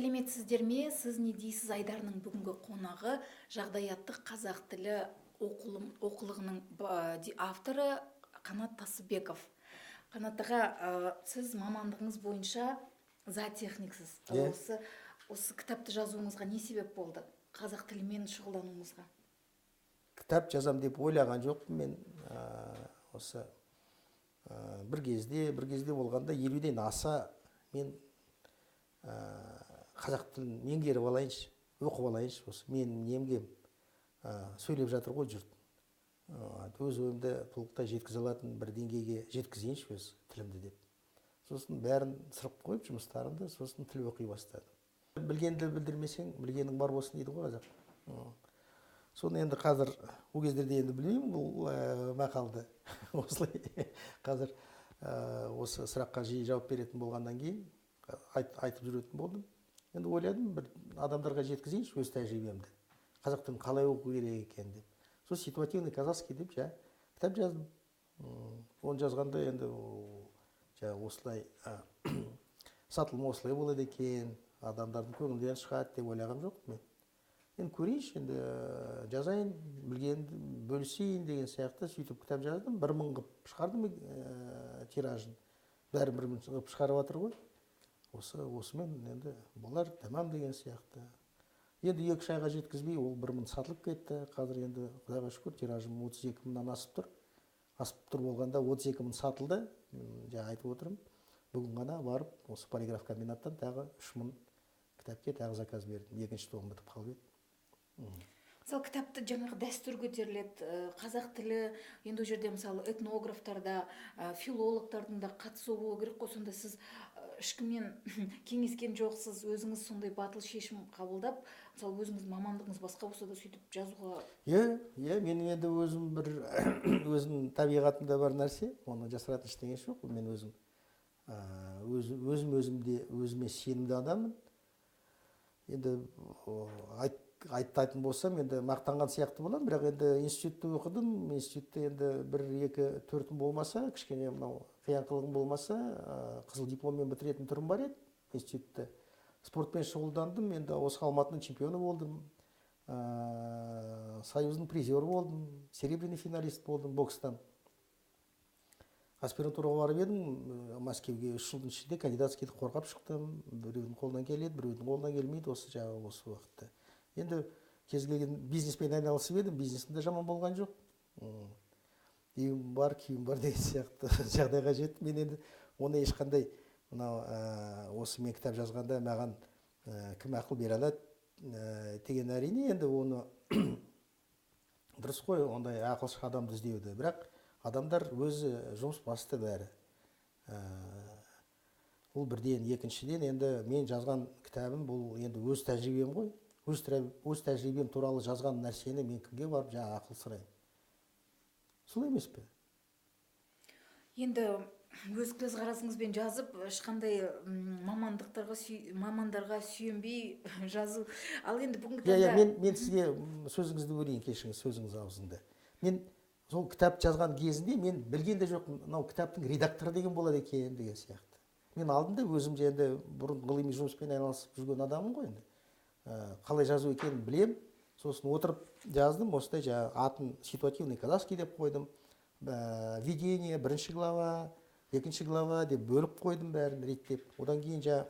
Сәлеметсіздер ме? Сіз не дейсіз айдарының бүгінгі қонағы жағдаяттық қазақ тілі оқулығының авторы Қанат Тасыбеков. Қанат аға, сіз мамандығыңыз бойынша зоотехниксіз. Осы кітапты жазуыңызға не себеп болды? Қазақ тілімен шұғылдануыңызға? Кітап жазам деп ойлаған жоқпын мен. Осы бір кезде болғанда 50-ден аса мен қазақ тілін меңгеріп алайыншы, оқып алайыншы. Осы мен немге сөйлеп жатыр ғой жұрт. Өз ойымды толықтай жеткізе алатын бір деңгейге жеткізейінші өз тілімді деп. Сосын бәрін сырып қойып жұмыстарымды, сосын тіл оқи бастадым. Білгенді білдірмесең, білгенің бар болсын дейді ғой қазақ. Соны енді қазір ол кездерде енді білмеймін бұл мақалды. Осылай қазір осы сұраққа жиі жауап беретін болғаннан кейін айтып жүретін болдым. Енді ойладым, бір адамдарға жеткізейінші өз тәжірибемді. Қазақ тілін қалай оқу керек екен деп. Сол ситуативный казахский деп кітап жаздым. Оны жазғанда енді осылай сатылым осылай болады екен, адамдардың көңілден шығады деп ойлаған жоқпын мен. Енді көрейінші, енді жазайын, білгенді бөлісейін деген сияқты сөйтіп кітап жаздым. 1000 қып шығардым тиражын. Бәрі 1000 қып шығарып жатыр ғой. Осымен енді болар тамам деген сияқты. Енді 2-3 айға жеткізбей ол 1000 сатылып кетті. Қазір енді Құдайға шүкір тиражым 32 мыңнан асып тұр. Асып тұр болғанда 32 мың сатылды. Жаңа айтып отырмын. Бүгін ғана барып осы полиграф комбинаттан тағы 3 мың кітапке тағы заказ бердім. Екінші томы бітіп қалып еді. Мысалы кітапты жаңағы дәстүр көтеріледі, қазақ тілі, енді ол жерде мысалы этнографтарда, филологтардың да қатысуы болу керек қой. Сонда сіз ешкіммен кеңескен жоқсыз, өзіңіз сондай батыл шешім қабылдап, мысалы өзіңіз мамандығыңыз басқа болса да сөйтіп жазуға. Мен енді өзім бір өзім табиғатымда бар нәрсе, оны жасыратын ештеңе жоқ. Мен өзіме сенімді адаммын. Енді айтатын болсам, енді мақтанған сияқты боламын, бірақ енді институтты оқыдым. Институтта енді 1-2-4 болмаса, кішкене мынау қиянқылығым болмаса, қызыл дипломмен бітіретін түрім бар еді институтта. Спортпен шұғылдандым, енді осы Алматының чемпионы болдым, союздың призері болдым, серебряный финалист болдым бокстан. Аспирантураға барып едім, Мәскеуге 3 жылдың ішінде кандидатскийді қорғап шықтым. Біреудің қолынан келеді, біреудің қолынан келмейді осы уақытта. Енді кез келген бизнеспен айналысып едім, бизнесімде жаман болған жоқ. Үйім бар, күйім бар деген сияқты жағдайға жеттім. Мен енді оны ешқандай осы мен кітап жазғанда маған кім ақыл бере алады деген әрине, енді оны дұрыс қой, ондай ақылшы адамды іздеуді. Бірақ адамдар өзі жұмыс басты бәрі. Бұл бірден, екіншіден енді мен жазған кітабым бұл енді өз тәжірибем ғой. Өз тәжірибем туралы жазған нәрсені мен кімге барып жаңа ақыл сұраймын. Солай емес пе? Енді өз көзқарасыңызбен жазып, ешқандай мамандарға сүйенбей жазу. Ал енді бүгінгі таңда... Мен сізге сөзіңізді бөлейін, кешіңіз сөзіңіз аузында. Мен сол кітап жазған кезінде мен білген де жоқпын, мынау кітаптың редакторы деген болады екен деген сияқты. Мен алдында өзім енді бұрын ғылыми жұмыспен айналысып жүрген адаммын ғой енді. Қалай жазу екенін білем. Сосын отырып жаздым, осылай атын ситуативный казахский деп қойдым. Введение, 1 глава, 2 глава деп бөліп қойдым бәрін реттеп. Одан кейін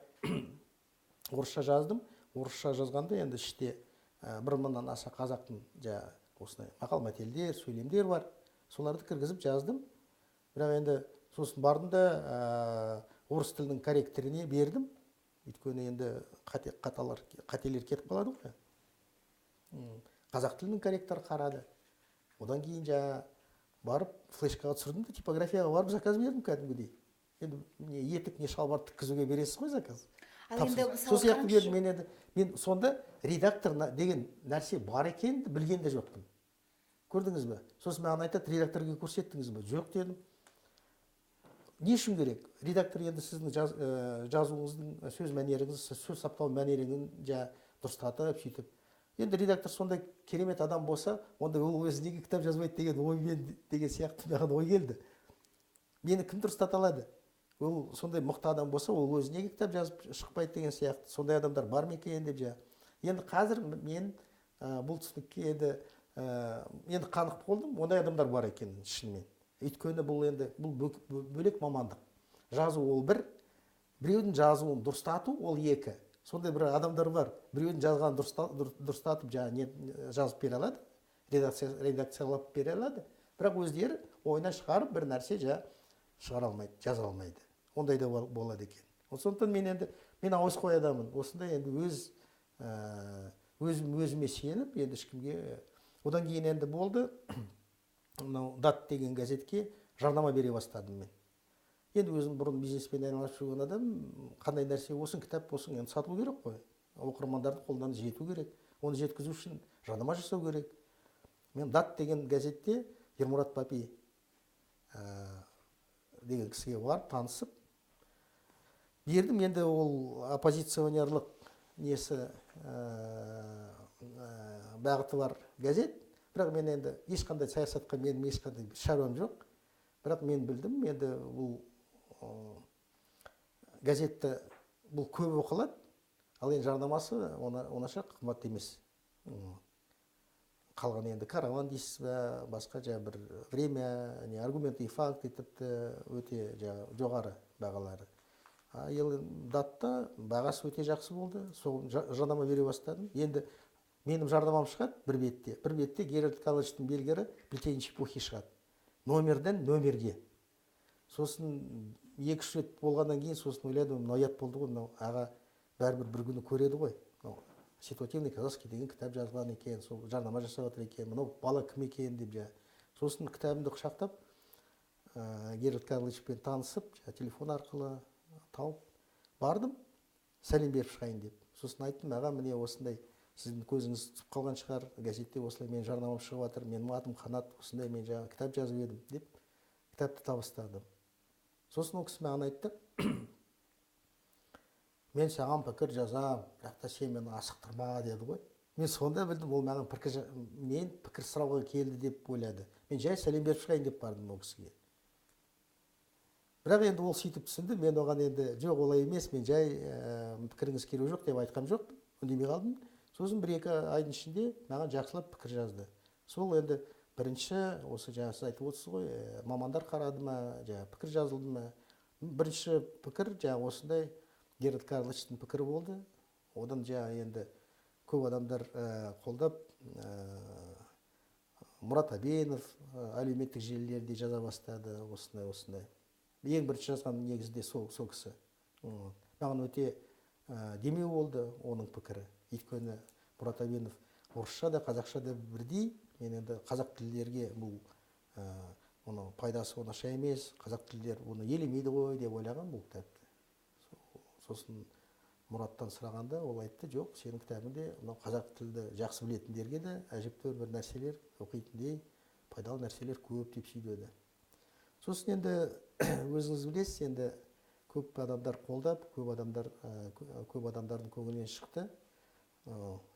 орысша жаздым. Орысша жазғанда енді іште 1000-нан аса қазақтың осындай мақал-мәтелдер, сөйлемдер бар. Соларды кіргізіп жаздым. Бірақ енді сосын бардым да орыс тілінің корректоріне бердім. Өйткені енді қателер кетіп қалады ғой. Қазақ тілінің корректоры қарады. Одан кейін барып флешкаға түсірдім де типографияға барып заказ бердім кәдімгідей. Енді не етік, не шалбар тіккізуге бересіз ғой заказ. Сол сияқты бердім. Мен сонда редактор деген нәрсе бар екенін білген де жоқпын. Көрдіңіз бе? Сосын маған айтады, редакторға көрсеттіңіз бе? Жоқ дедім. Не үшін керек? Редактор енді сіздің жазуыңыздың сөз мәнеріңіз, сөз саптау мәнеріңін дұрыстатып, сөйтіп. Енді редактор сондай керемет адам болса, онда ол өзі неге кітап жазбайды деген оймен деген сияқты маған ой келді. Мені кім дұрыстата алады? ол сондай мықты адам болса ол өзі неге кітап жазып шықпайды деген сияқты сондай адамдар бар ма екен деп енді қазір мен бұл түсінікке енді қанық болдым, ондай адамдар бар екен шынымен. Өйткені бұл енді бұл бөлек мамандық. Жазу ол бір, біреудің жазуын дұрыстату ол екі. Сондай бір адамдар бар. Біреудің жазғанын дұрыстатып жазып бере алады, редакциялап бере алады, бірақ өздері ойынан шығарып бір нәрсе шығара алмайды, жаза алмайды. Ондай да болады екен. Сондықтан мен ауызқой адамын. Осындай енді өзіме сеніп, енді ешкімге. Одан кейін енді болды, «Дат» деген газетке жарнама бере бастадым мен. Енді өзім бұрын бизнеспен айналысып жүрген адам, қандай нәрсе болсын, кітап болсын, енді сатылу керек қой. Оқырмандардың қолына жету керек. Оны жеткізу үшін жарнама жасау керек. Мен «Дат» деген газетте Ермұрат Папи деген кісіге барып танысып бердім. Енді ол оппозиционерлық бағыты бар газет, бірақ мен енді ешқандай саясатқа менің ешқандай шаруам жоқ. Бірақ мен білдім, енді бұл газетті бұл көп оқылады, ал енді жарнамасы онаша қымбат емес. Қалған енді «Караван» дейсіз бе, басқа бір «Время», «Аргументы и факты» тіпті өте жоғары бағалары. Енді «Датта» бағасы өте жақсы болды, сол жарнама бере бастадым. Енді менің жарнамам шығады бір бетте Геральд Каллычтың белгілері «Плетение чепухи» шығады. Номерден номерге. Сосын 2-3 рет болғаннан кейін сосын ойладым, мынау ұят болды ғой, мынау аға бәрібір бір күні көреді ғой. «Ситуативный казахский» деген кітап жазған екен, сол жарнама жасап жатыр екен, мынау бала кім екен деп Сосын кітабымды құшақтап, Геральд Каллычпен танысып, телефон арқылы тауып бардым, сәлем беріп шығайын деп. Сосын айттым, аға, міне осындай сіздің көзіңіз түсіп қалған шығар, газетте осылай мен жарнамам шығып жатыр, менің атым Қанат, осындай мен кітап жазып едім деп кітапты табыстадым. Сосын ол кісі маған айтты, мен саған пікір жазам, бірақ та сен мені асықтырма деді ғой. Мен сонда білдім, ол маған пікір сұрауға келді деп ойлады. Мен жай сәлем беріп шығайын деп бардым ол кісіге. Бірақ енді ол сөйтіп түсінді, мен оған енді жоқ олай емес, мен жай пікіріңіз керегі жоқ деп айтқам жоқ, үндемей қалдым. Сосын 1-2 айдың ішінде маған жақсылап пікір жазды. Сол енді бірінші, осы сіз айтып отырсыз ғой, мамандар қарады ма, пікір жазылды ма. Бірінші пікір осындай Геральд Каллычтың пікірі болды. Одан енді көп адамдар қолдап, Мұрат Әбенов әлеуметтік желілерде жаза бастады, осындай. Ең бірінші жазған негізінде сол кісі. Маған өте демеу болды оның пікірі. Өйткені Мұрат Әбенов орысша да, қазақша да бірдей. Мен енді қазақ тілдерге бұл оның пайдасы оңаша емес, қазақ тілдер оны елемейді ғой деп ойлаған бұл кітапты. Сосын Мұраттан сұрағанда ол айтты, жоқ, сенің кітабыңда қазақ тілді жақсы білетіндерге де әжептәуір бір нәрселер, оқитындай пайдалы нәрселер көп деп сөйледі. Сосын енді өзіңіз білесіз, енді көп адамдар қолдап, көп адамдардың көңілінен шықты.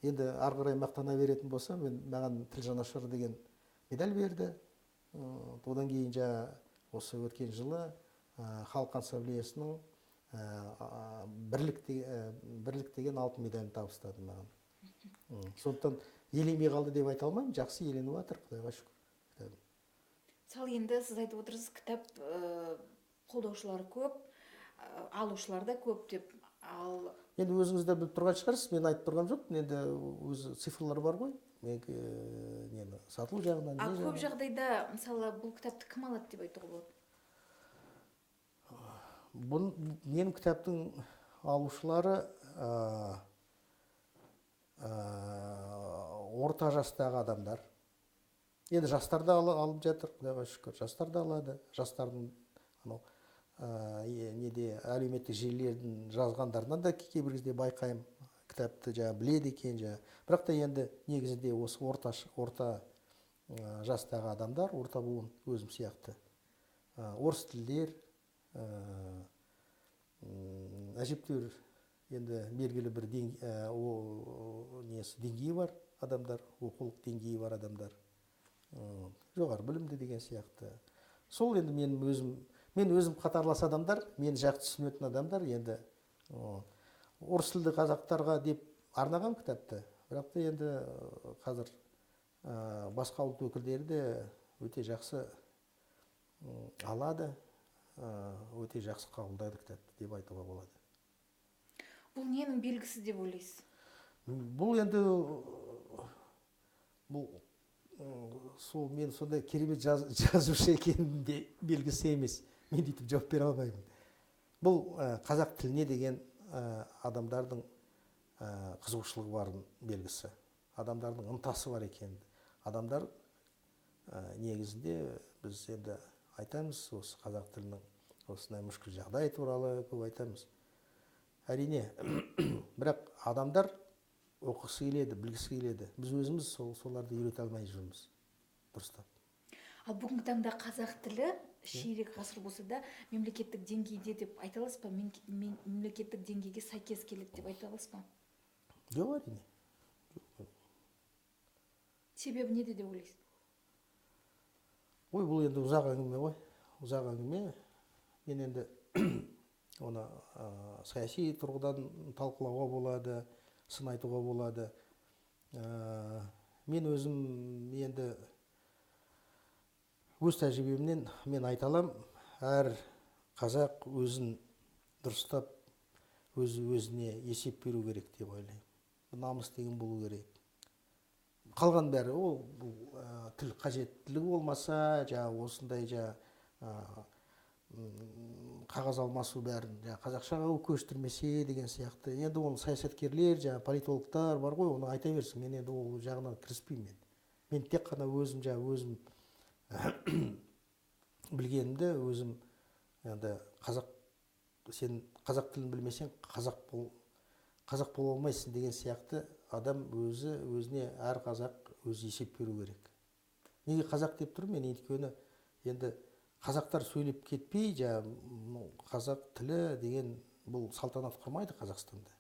Енді ары қарай мақтана беретін болса, маған тіл жанашыры деген медаль берді. Одан кейін осы өткен жылы Халық ассамблеясының бірлік деген алтын медалін табыстады маған. Сондықтан елемей қалды деп айта алмаймын, жақсы еленіп жатыр, Құдайға шүкір. Сал енді сіз айтып отырсыз, кітап қолдаушылары көп, алушылар да көп деп. Енді өзіңіз де біліп тұрған шығарсыз, мен айтып тұрған жоқпын, енді өзі цифрлар бар ғой, сатылу жағынан. Көп жағдайда, мысалы, бұл кітапты кім алады деп айтуға болады? Менің кітаптың алушылары орта жастағы адамдар. Енді жастар да алып жатыр, Құдайға шүкір, жастар да алады. Жастардың әлеуметтік желілердің жазғандарынан да кейбір кезде байқаймын, кітапты біледі екен. Бірақ та енді негізінде осы орта жастағы адамдар, орта буын өзім сияқты. Орыс тілдер, әжептәуір енді белгілі бір деңгейі бар адамдар, оқулық деңгейі бар адамдар, жоғары білімді деген сияқты. Сол енді мен өзім мен өзім қатарлас адамдар, мені жақсы түсінетін адамдар енді орыс тілді қазақтарға деп арнаған кітапты, бірақ та енді қазір басқа ұлт өкілдері де өте жақсы алады, өте жақсы қабылдайды кітапты деп айтуға болады. Бұл ненің белгісі деп ойлайсыз? Бұл енді бұл сол мен сондай керемет жазушы екенім де белгісі емес. Мен дейтіп жауап бере алмаймын. Бұл қазақ тіліне деген адамдардың қызығушылығы барын белгісі. Адамдардың ынтасы бар екен. Адамдар негізінде біз енді айтамыз осы қазақ тілінің осындай мүшкіл жағдай туралы көп айтамыз. Әрине, бірақ адамдар оқығысы келеді, білгісі келеді. Біз өзіміз соларды үйрете алмай жүрміз. Дұрыстап. Ал бүгінгі таңда қазақ тілі ширек ғасыр болса да мемлекеттік деңгейде деп айта аласыз ба? Мемлекеттік деңгейге сәйкес келеді деп айта аласыз ба? Жоқ, әрине. Себебі неде деп ойлайсыз? Ой, бұл енді ұзақ әңгіме ғой. Ұзақ әңгіме. Мен енді оны саяси тұрғыдан талқылауға болады, сын айтуға болады. Мен өзім енді өз тәжірибемнен мен айта алам, әр қазақ өзін дұрыстап өзіне есеп беру керек деп ойлаймын. Намыс деген болу керек. Қалған бәрі ол тіл қажеттілігі болмаса, осындай қағаз алмасу бәрін қазақшаға көштірмесе деген сияқты. Енді оны саясаткерлер, политологтар бар ғой, оны айта берсін. Мен енді ол жағына кіріспеймін. Мен тек қана өзім білгенімді өзім енді сен қазақ тілін білмесең қазақ бола алмайсың деген сияқты адам өзіне әр қазақ өзі есеп беру керек. Неге қазақ деп тұрмын мен? Өйткені енді қазақтар сөйлеп кетпей, қазақ тілі деген бұл салтанат құрмайды Қазақстанда.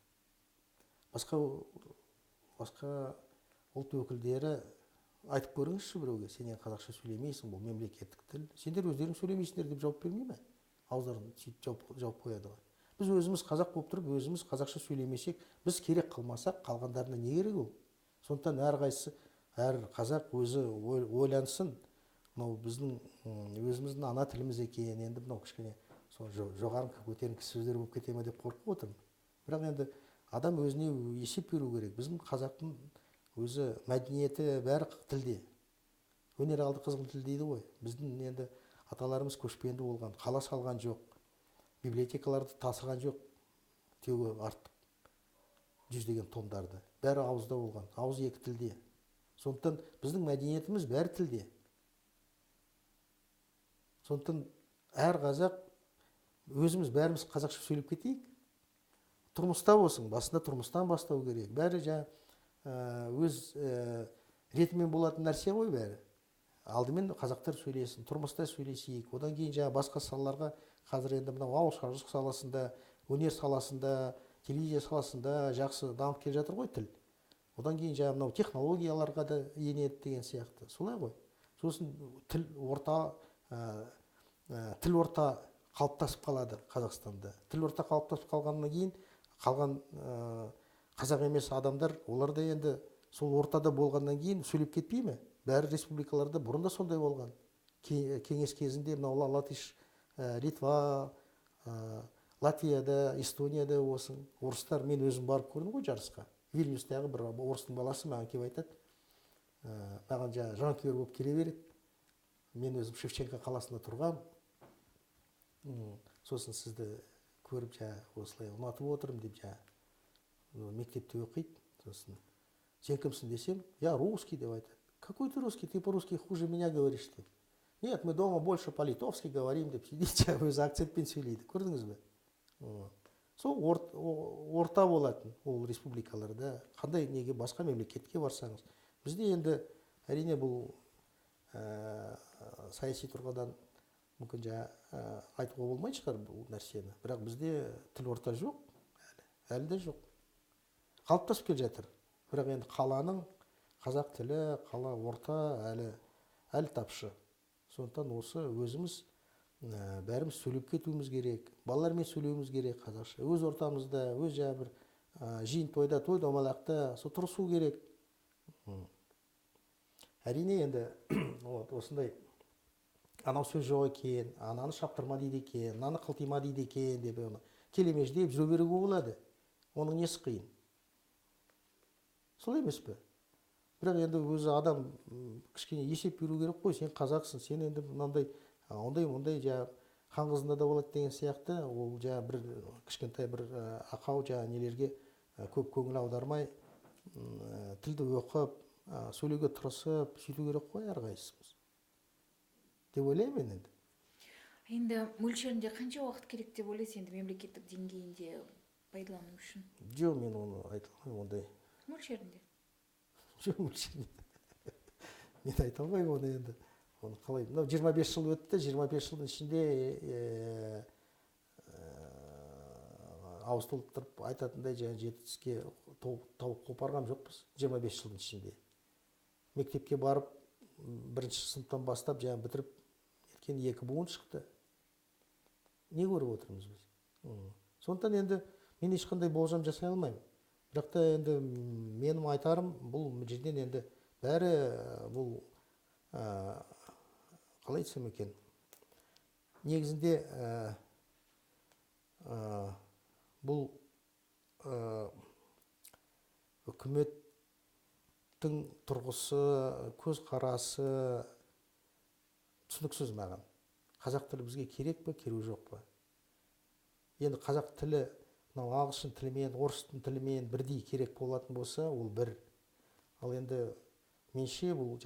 Басқа ұлт өкілдері айтып көріңізші біреуге, сен қазақша сөйлемейсің, бұл мемлекеттік тіл. Сендер өздерің сөйлемейсіңдер деп жауап бермей ме? Ауыздарын сөйтіп жауап қояды ғой. Біз өзіміз қазақ болып тұрып, өзіміз қазақша сөйлемесек, біз керек қылмасақ, қалғандарына не керек ол? Сондықтан әр қазақ өзі ойлансын. Мынау біздің өзіміздің ана тіліміз екен, енді мынау кішкене жоғары көтеріңкі сөздер болып кете ме деп қорқып отырмын. Бірақ енді адам өзіне есеп беру керек. Біздің қазақтың өзі мәдениеті бәрі тілде. Өнер алды қызғын тіл дейді ғой. Біздің енді аталарымыз көшпенді болған, қала салған жоқ, библиотекаларды тасыған жоқ, тегі артып жүздеген томдарды. Бәрі ауызда болған, ауыз екі тілде. Сондықтан біздің мәдениетіміз бәрі тілде. Сондықтан әр қазақ өзіміз бәріміз қазақша сөйлеп кетейік. Тұрмыста болсын, басында тұрмыстан бастау керек. Бәрі өз ретімен болатын нәрсе ғой бәрі. Алдымен қазақтар сөйлесін, тұрмыста сөйлесейік. Одан кейін басқа салаларға, қазір енді мынау ауыл шаруашылық саласында, өнер саласында, телевизия саласында жақсы дамып келе жатыр ғой тіл. Одан кейін мынау технологияларға да енеді деген сияқты. Солай ғой. Сосын тіл орта қалыптасып қалады Қазақстанда. Тіл орта қалыптасып қалғаннан кейін қалған қазақ емес адамдар, олар да енді сол ортада болғаннан кейін сөйлеп кетпей ме? Бәрі республикаларда бұрында сондай болған. Кеңес кезінде мынау латыш, Литва, Латвияда, Эстонияда болсын, орыстар, мен өзім барып көрдім ғой жарысқа. Вильнюстағы бір орыстың баласы маған келіп айтады. Маған жанкүйер болып келе береді. Мен өзім Шевченко қаласында тұрғам. Сосын сізді көріп осылай ұнатып отырмын деп мектепте оқиды. Сосын сен кімсің десем, я русский деп айтады. Какой ты русский? Ты по-русски хуже меня говоришь деп. Нет, мы дома больше по-литовски говорим деп сөйлейді, өзі акцентпен сөйлейді. Көрдіңіз бе? Сол орта болатын ол республикаларда. Қандай неге басқа мемлекетке барсаңыз. Бізде енді әрине бұл саяси тұрғыдан мүмкін айтуға болмайды шығар бұл нәрсені. Бірақ бізде тіл орта жоқ, әлі де жоқ. Қалыптасып келе жатыр. Бірақ енді қаланың қазақ тілі, қала орта әлі тапшы. Сондықтан осы өзіміз бәріміз сөйлеп кетуіміз керек, балалармен сөйлеуіміз керек қазақша, өз ортамызда, өз бір жиын тойда, той домалақта тырысу керек. Әрине енді осындай анау сөз жоқ екен, ананы шаптырма дейді екен, мынаны қылтима дейді екен деп келемеждеп жүре беруге болады. Оның несі қиын? Солай емес пе? Бірақ енді өзі адам кішкене есеп беру керек қой, сен қазақсың, сен енді мынандай ондай хан қызында да болады деген сияқты, ол бір кішкентай бір ақау нелерге көп көңіл аудармай, тілді оқып, сөйлеуге тырысып, сөйту керек қой әрқайсымыз. Деп ойлаймын енді. Енді мөлшерінде қанша уақыт керек деп ойлайсыз енді мемлекеттік деңгейінде пайдалану үшін? Жоқ, мен оны айта алмаймын, ондай. Мөлшерінде? Жоқ, мөлшерінде. Мен айта алмаймын оны енді. Оны қалай? Мынау 25 жыл өтті, 25 жылдың ішінде ауыз толтырып айтатындай жетістікке тауып қопарған жоқпыз 25 жылдың ішінде. Мектепке барып, бірінші сыныптан бастап бітіріп кеткен 2 буын шықты. Не көріп отырмыз біз? Сондықтан енді мен ешқандай болжам жасай алмаймын. Бірақ та енді менің айтарым, бұл жерден енді бәрі бұл қалай айтсам екен, негізінде бұл үкіметтің тұрғысы, көзқарасы түсініксіз маған. Қазақ тілі бізге керек пе, керек жоқ па? Енді қазақ тілі ағылшын тілімен, орыс тілімен бірдей керек болатын болса, ол бір. Ал енді менше бұл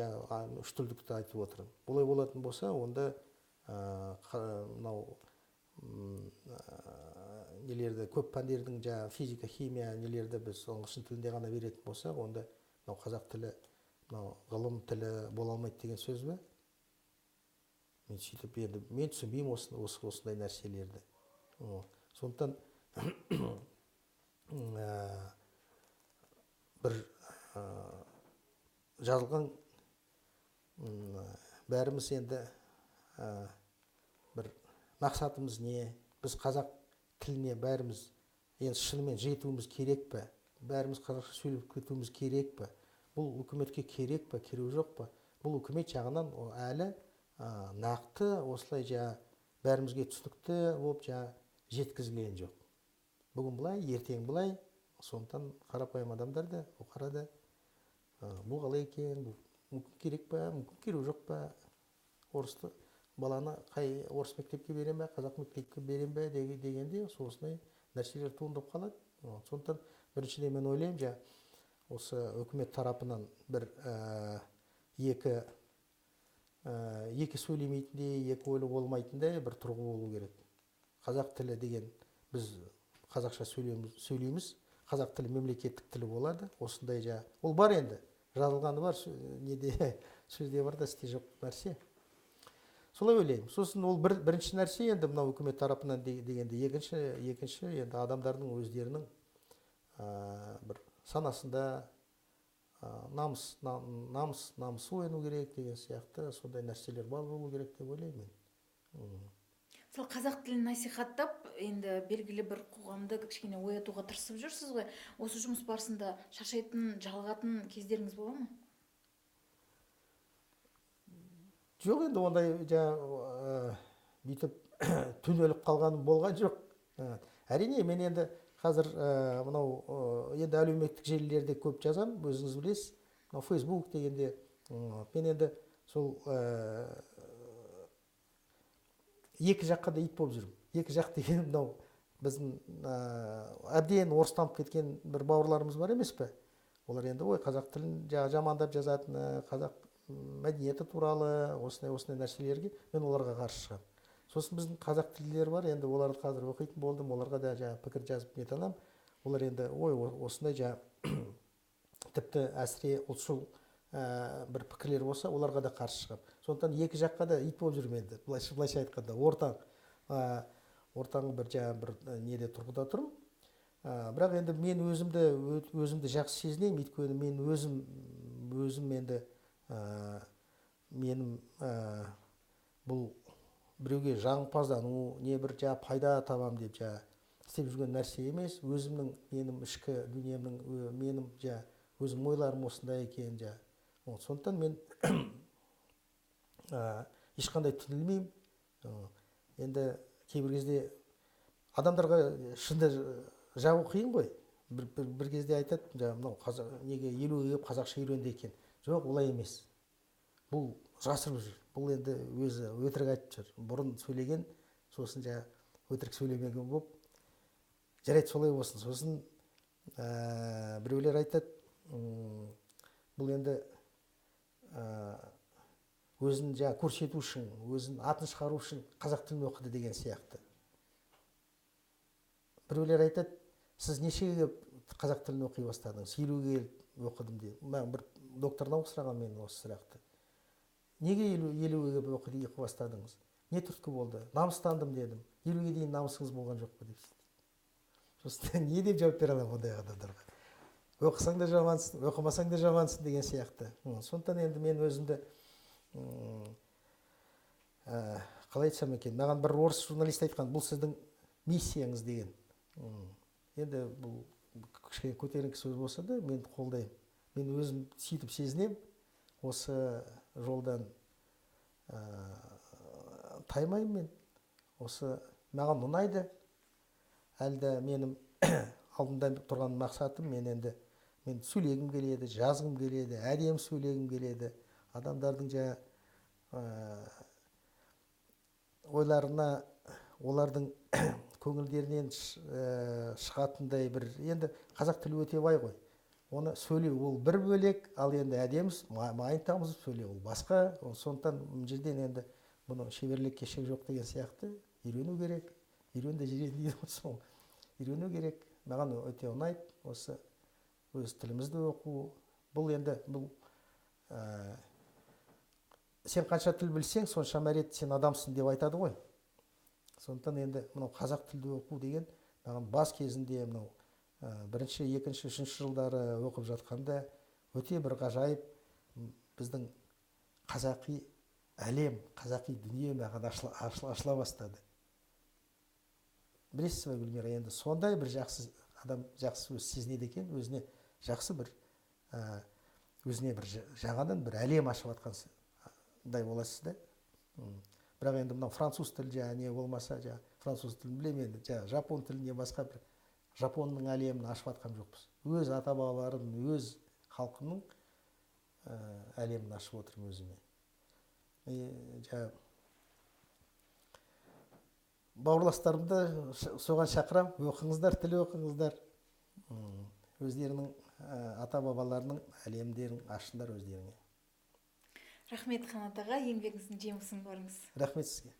үш тілдікті айтып отырмын. Олай болатын болса, онда нелерді, көп пәндердің физика, химия нелерді біз ағылшын тілінде ғана беретін болсақ, онда қазақ тілі, ғылым тілі бола алмайды деген сөз бе? Мен сөйтіп енді мен түсінбеймін осындай нәрселерді. Сондықтан бір жазылған бәріміз енді бір мақсатымыз не? Біз қазақ тіліне бәріміз енді шынымен жетуіміз керек пе? Бәріміз қазақша сөйлеп кетуіміз керек пе? Бұл үкіметке керек пе, керек жоқ па? Бұл үкімет жағынан әлі нақты осылай бәрімізге түсінікті болып жеткізілген жоқ. Бүгін былай, ертең былай. Сондықтан қарапайым адамдар да оқырады. Бұл қалай екен, мүмкін керек па, мүмкін керек жоқ па? Орысты баланы қай орыс мектепке берем бе, қазақ мектепке берем бе дегенде осындай нәрселер туындап қалады. Сондықтан біріншіден мен ойлаймын, осы үкімет тарапынан бір екі сөйлемейтіндей, екі ойлы болмайтындай бір тұрғы болу керек. Қазақ тілі деген біз қазақша сөйлейміз, қазақ тілі мемлекеттік тілі болады. Осындай ол бар енді, жазылғаны бар, сөзде бар да істе жоқ нәрсе. Солай ойлаймын. Сосын ол бірінші нәрсе енді мынау үкімет тарапынан дегенде, екінші енді адамдардың өздерінің бір санасында намыс ояну керек деген сияқты сондай нәрселер бар болу керек деп ойлаймын. Сол қазақ тілін насихаттап, енді белгілі бір қоғамды кішкене оятуға тырысып жүрсіз ғой. Осы жұмыс барысында шаршайтын, жалығатын кездеріңіз бола ма? Жоқ, енді ондай бүйтіп түнеліп қалғаным болған жоқ. Әрине, мен енді қазір мынау енді әлеуметтік желілерде көп жазам, өзіңіз білесіз. Facebook дегенде мен енді сол екі жаққа да ит болып жүрмін. Екі жақ деген мынау біздің әбден орыстанып кеткен бір бауырларымыз бар емес пе? Олар енді қазақ тілін жамандап жазатыны, қазақ мәдениеті туралы осындай нәрселерге мен оларға қарсы шығамын. Сосын біздің қазақ тілділер бар, енді оларды қазір оқитын болдым, оларға да пікір жазып нете аламын. Олар енді осындай тіпті әсіре ұлтшыл бір пікірлер болса, оларға да қарсы шығамын. Сондықтан екі жаққа да ит болып жүрмін енді, былайша айтқанда, ортаң бір неде тұрғыда тұрмын. Бірақ енді мен өзімді жақсы сезінемін, өйткені мен өзім енді менің бұл біреуге жағымпаздану не бір пайда табам деп істеп жүрген нәрсе емес. Өзімнің менің ішкі дүниемнің менің өзім ойларым осындай екен сондықтан мен ешқандай түнілмеймін. Енді кейбір кезде адамдарға шынды жабу қиын ғой. Бір кезде айтады, мынау неге 50-ге келіп қазақша үйренді екен. Жоқ, олай емес. Бұл жасырып жүр. Бұл енді өзі өтірік айтып жүр. Бұрын сөйлеген, сосын өтірік сөйлемеген болып, жарайды солай болсын. Сосын біреулер айтады, бұл енді өзін көрсету үшін, өзін атын шығару үшін қазақ тілін оқыды деген сияқты. Біреулер айтады, сіз нешеге қазақ тілін оқи бастадыңыз? 50-ге оқыдым дейді. Мен бір доктордан сұраған мен осы сұрақты. Неге 50-ге оқи бастадыңыз? Не түрткі болды? Намыстандым дедім. 50-ге дейін намысыңыз болған жоқ па деп. Сосын не деп жауап бере аламын ондай адамдарға? Оқысаң да жамансың, оқымасаң да жамансың деген сияқты. Сондықтан енді мен өзімді қалай айтсам екен, маған бір орыс журналист айтқан, бұл сіздің миссияңыз деген. Енді бұл кішкене көтеріңкі сөз болса да, мен қолдаймын. Мен өзім сөйтіп сезінем, осы жолдан таймаймын мен. Осы маған ұнайды. Әлде менің алдында тұрған мақсатым, мен сөйлегім келеді, жазғым келеді, әдемі сөйлегім келеді. Адамдардың ойларына, олардың көңілдерінен шығатындай бір, енді қазақ тілі өте бай ғой. Оны сөйлеу ол бір бөлек, ал енді әдемі майын тамызып сөйлеу ол басқа. Сондықтан жерден енді бұны шеберлікке шек жоқ деген сияқты үйрену керек. Үйрен де жирен дейді ғой, үйрену керек. Маған өте ұнайды осы өз тілімізді оқу. Бұл енді сен қанша тіл білсең, соншама рет сен адамсың деп айтады ғой. Сондықтан енді мынау қазақ тілді оқу деген маған бас кезінде мынау бірінші, екінші, үшінші жылдары оқып жатқанда өте бір ғажайып біздің қазақи әлем, қазақи дүние маған ашыла бастады. Білесіз бе, Гүлмира, енді сондай бір жақсы адам жақсы өз сезінеді екен, өзіне жақсы бір өзіне бір жаңадан бір әлем ашып жатқандай боласыз да. Бірақ енді мынау француз тілі не болмаса, француз тілін білемін енді, жапон тілін не басқа бір Жапонның әлемін ашып жатқан жоқпыз. Өз ата-бабаларым, өз халқымның әлемін ашып отырмын өзіме. Бауырластарымды соған шақырам, оқыңыздар, тіл оқыңыздар. Өздерінің ата-бабаларының әлемдерін ашыңдар өздеріңе. Рахмет Қанат аға, еңбегіңіздің жемісін көріңіз. Рахмет сізге.